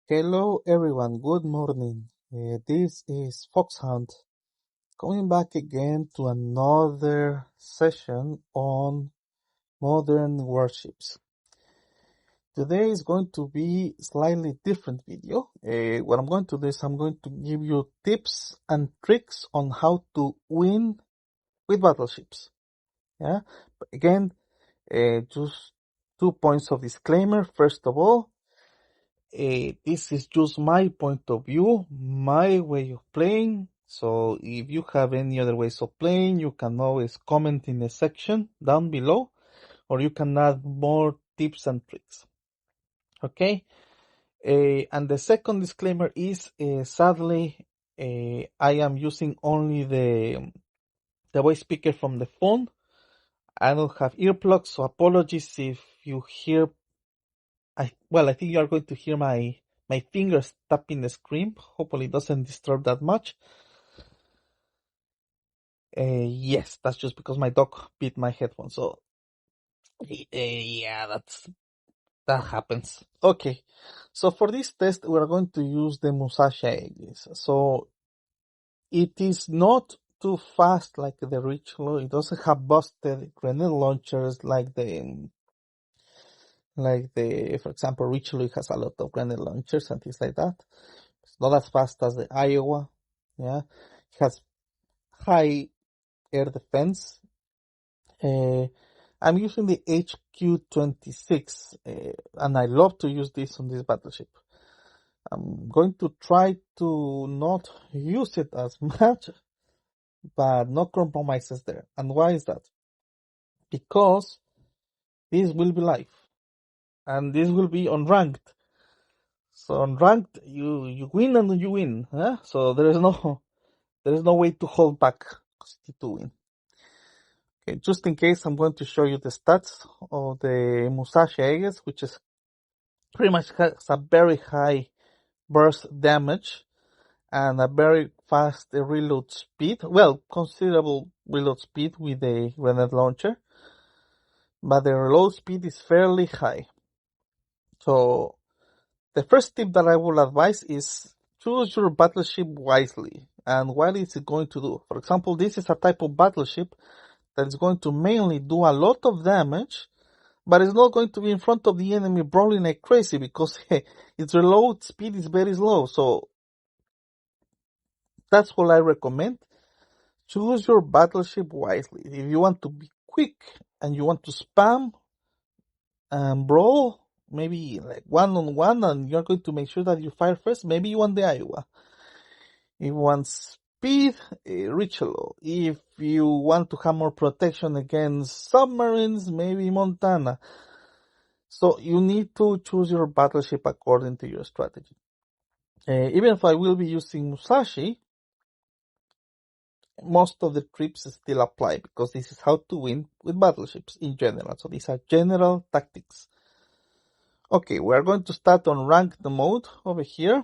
Hello everyone, good morning. This is Foxhound coming back again to another session on modern warships. Today is going to be slightly different video. What I'm going to do is I'm going to give you tips and tricks on how to win with battleships. Yeah, but again, just 2 points of disclaimer. First of all, this is just my point of view, my way of playing. So if you have any other ways of playing, you can always comment in the section down below, or you can add more tips and tricks. Okay? And the second disclaimer is, sadly, I am using only the voice speaker from the phone. I don't have earplugs, so apologies if you hear. I think you are going to hear my fingers tapping the screen. Hopefully it doesn't disturb that much. Yes, that's just because my dog bit my headphone. So, yeah, that happens. Okay, so for this test, we're going to use the Musashi Aegis. So, it is not too fast like the Richelieu. It doesn't have busted grenade launchers like for example, Richelieu has a lot of grenade launchers and things like that. It's not as fast as the Iowa. Yeah, it has high air defense. I'm using the HQ-26, and I love to use this on this battleship. I'm going to try to not use it as much, but no compromises there. And why is that? Because this will be live, and this will be unranked. So unranked, you win and you win. Huh? So there is no way to hold back to win. Okay, just in case, I'm going to show you the stats of the Musashi Aegis, which is pretty much has a very high burst damage and a very fast reload speed. Well, considerable reload speed with the grenade launcher, but the reload speed is fairly high. So the first tip that I will advise is choose your battleship wisely. And what is it going to do? For example, this is a type of battleship that is going to mainly do a lot of damage, but it's not going to be in front of the enemy brawling like crazy because its reload speed is very slow. So that's what I recommend. Choose your battleship wisely. If you want to be quick and you want to spam and brawl, maybe like one-on-one, and you're going to make sure that you fire first, maybe you want the Iowa. If you want speed, Richelieu. If you want to have more protection against submarines, maybe Montana. So you need to choose your battleship according to your strategy. Even if I will be using Musashi, most of the trips still apply because this is how to win with battleships in general. So these are general tactics. Okay, we are going to start on ranked mode over here.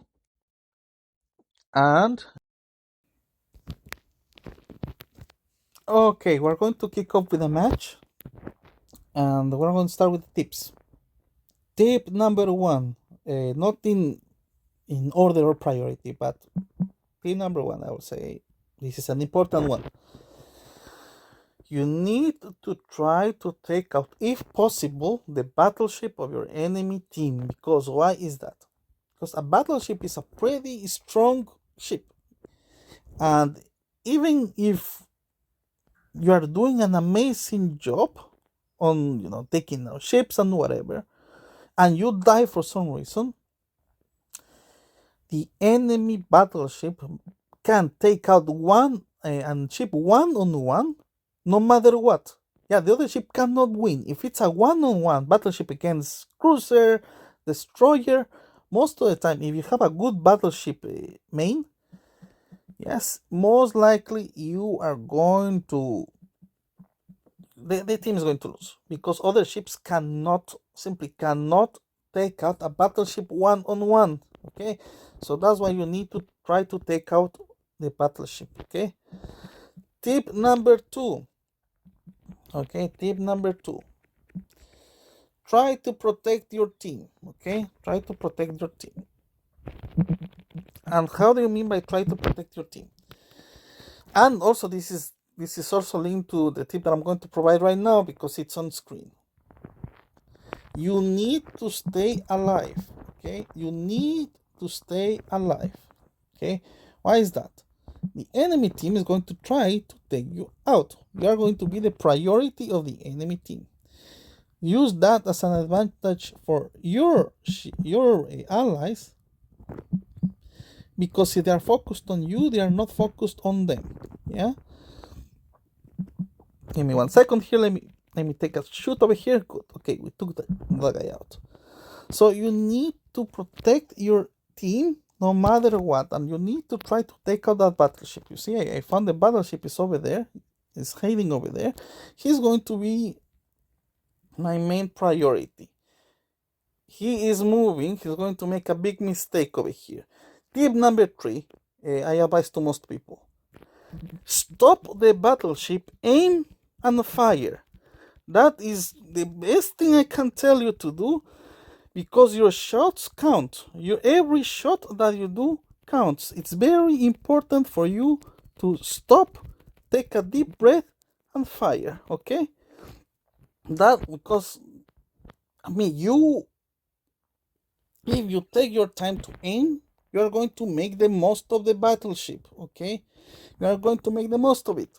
And okay, we're going to kick off with a match. And we're going to start with tips. Tip number one, not in order or priority, but tip number one, I would say this is an important one. You need to try to take out, if possible, the battleship of your enemy team. Because why is that? Because a battleship is a pretty strong ship. And even if you are doing an amazing job on, taking out ships and whatever, and you die for some reason, the enemy battleship can take out one and ship one-on-one, no matter what. Yeah, the other ship cannot win. If it's a one-on-one battleship against cruiser, destroyer, most of the time, if you have a good battleship main, yes, most likely you are going to... The team is going to lose because other ships simply cannot take out a battleship one-on-one. Okay, so that's why you need to try to take out the battleship. Okay, tip number two. Okay, tip number two. Try to protect your team. Okay, try to protect your team. And how do you mean by try to protect your team? And also this is also linked to the tip that I'm going to provide right now because it's on screen. You need to stay alive. Okay, you need to stay alive. Okay, why is that? The enemy team is going to try to take you out. You are going to be the priority of the enemy team. Use that as an advantage for your allies, because if they are focused on you, they are not focused on them. Yeah. Give me 1 second here. Let me take a shoot over here. Good. Okay, we took the guy out. So you need to protect your team no matter what, and you need to try to take out that battleship. You see, I found the battleship is over there. It's hiding over there. He's going to be my main priority. He is moving. He's going to make a big mistake over here. Tip number 3, I advise to most people. Stop the battleship, aim and fire. That is the best thing I can tell you to do, because your shots count. Every shot that you do counts. It's very important for you to stop, take a deep breath, and fire. Okay? That because if you take your time to aim, you are going to make the most of the battleship. Okay? You are going to make the most of it.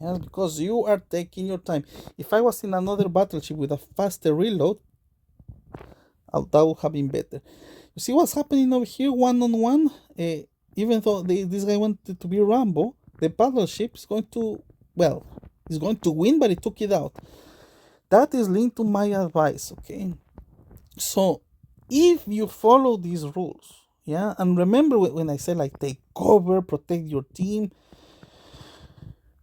Yes, because you are taking your time. If I was in another battleship with a faster reload, that would have been better. You see what's happening over here, one-on-one? Even though this guy wanted to be Rambo, the battleship is going to, he's going to win, but he took it out. That is linked to my advice, okay? So, if you follow these rules, yeah, and remember when I say like take cover, protect your team,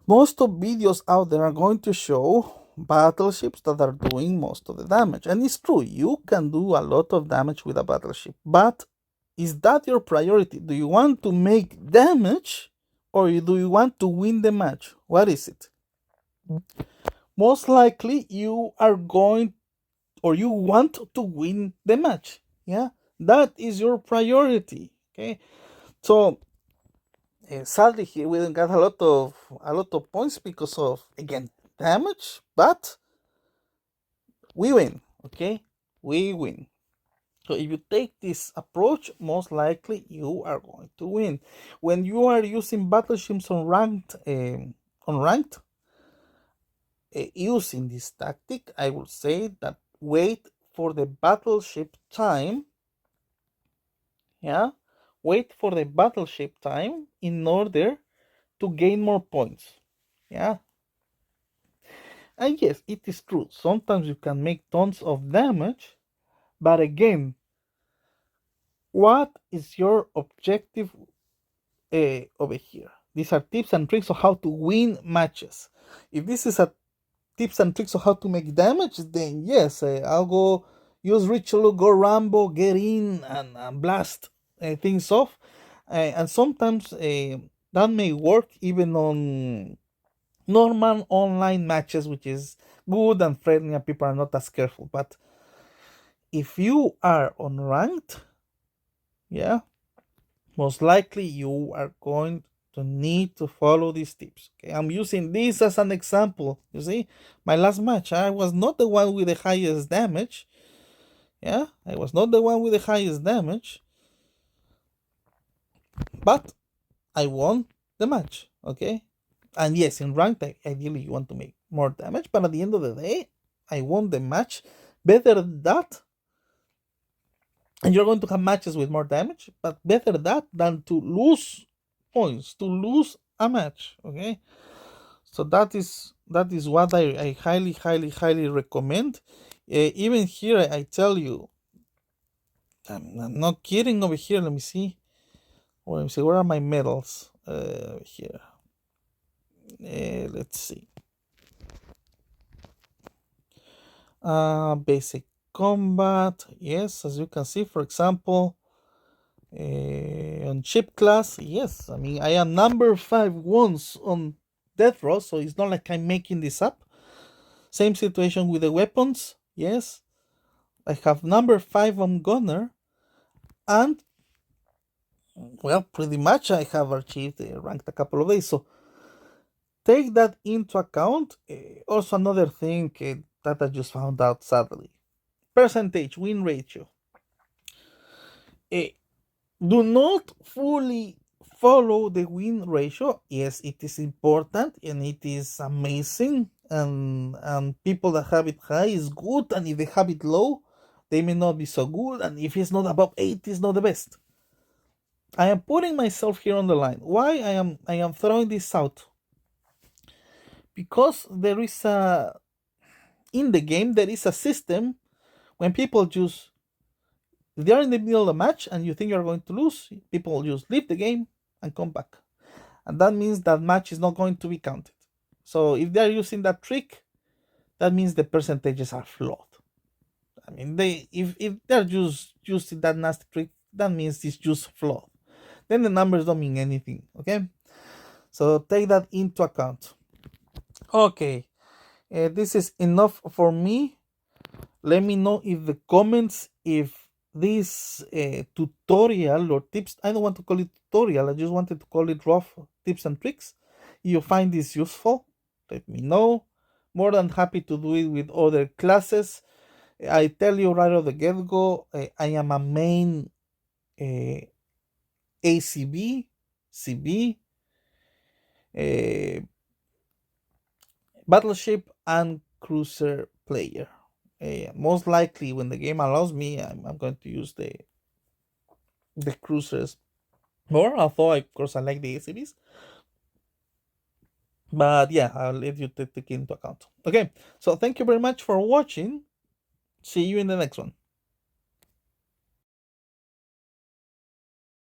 most of videos out there are going to show battleships that are doing most of the damage. And it's true, you can do a lot of damage with a battleship, but is that your priority? Do you want to make damage, or do you want to win the match? What is it? Most likely you are going, or you want to win the match. Yeah, that is your priority. Okay, so sadly here we didn't get a lot of points because of, again, damage, but we win. Okay, we win. So if you take this approach, most likely you are going to win. When you are using battleships on ranked, using this tactic, I will say that wait for the battleship time. Yeah, wait for the battleship time in order to gain more points. Yeah, and yes, it is true. Sometimes you can make tons of damage, but again, what is your objective over here? These are tips and tricks of how to win matches. If this is a tips and tricks of how to make damage, then yes, I'll go use ritual, go Rambo, get in and blast things off. And sometimes that may work even on normal online matches, which is good and friendly and people are not as careful. But if you are on ranked, yeah, most likely you are going to need to follow these tips. Okay, I'm using this as an example. You see, my last match, I was not the one with the highest damage. Yeah, I was not the one with the highest damage, but I won the match. Okay, and yes, in ranked, ideally you want to make more damage, but at the end of the day, I won the match. Better that, and you're going to have matches with more damage, but better that than to lose points, to lose a match. Okay, so that is what I highly recommend. Even here, I tell you, I'm not kidding over here. Let me see. Let me see. Where are my medals? Here. Let's see. Basic combat. Yes, as you can see, for example, on ship class, yes, I mean, I am number 5 once on death row, so it's not like I'm making this up. Same situation with the weapons. Yes, I have number 5 on gunner, And well, pretty much I have achieved ranked a couple of days. So take that into account. Also, another thing that I just found out sadly, percentage win ratio. Uh, do not fully follow the win ratio. Yes, it is important and it is amazing. And people that have it high is good, and if they have it low, they may not be so good. And if it's not above 8, it's not the best. I am putting myself here on the line. Why I am throwing this out? Because there is a in the game there is a system when people just if they are in the middle of a match and you think you're going to lose, people just leave the game and come back. And that means that match is not going to be counted. So if they're using that trick, that means the percentages are flawed. I mean, if they're just using that nasty trick, that means it's just flawed. Then the numbers don't mean anything. Okay, so take that into account. Okay, this is enough for me. Let me know in the comments if this tutorial or tips, I don't want to call it tutorial, I just wanted to call it rough tips and tricks. If you find this useful, let me know. More than happy to do it with other classes. I tell you right off the get-go, I am a main ACB, CB, uh, battleship and cruiser player. Most likely, when the game allows me, I'm going to use the cruisers more. Although, of course, I like the ACBs. But yeah, I'll let you take into account. Okay, so thank you very much for watching. See you in the next one.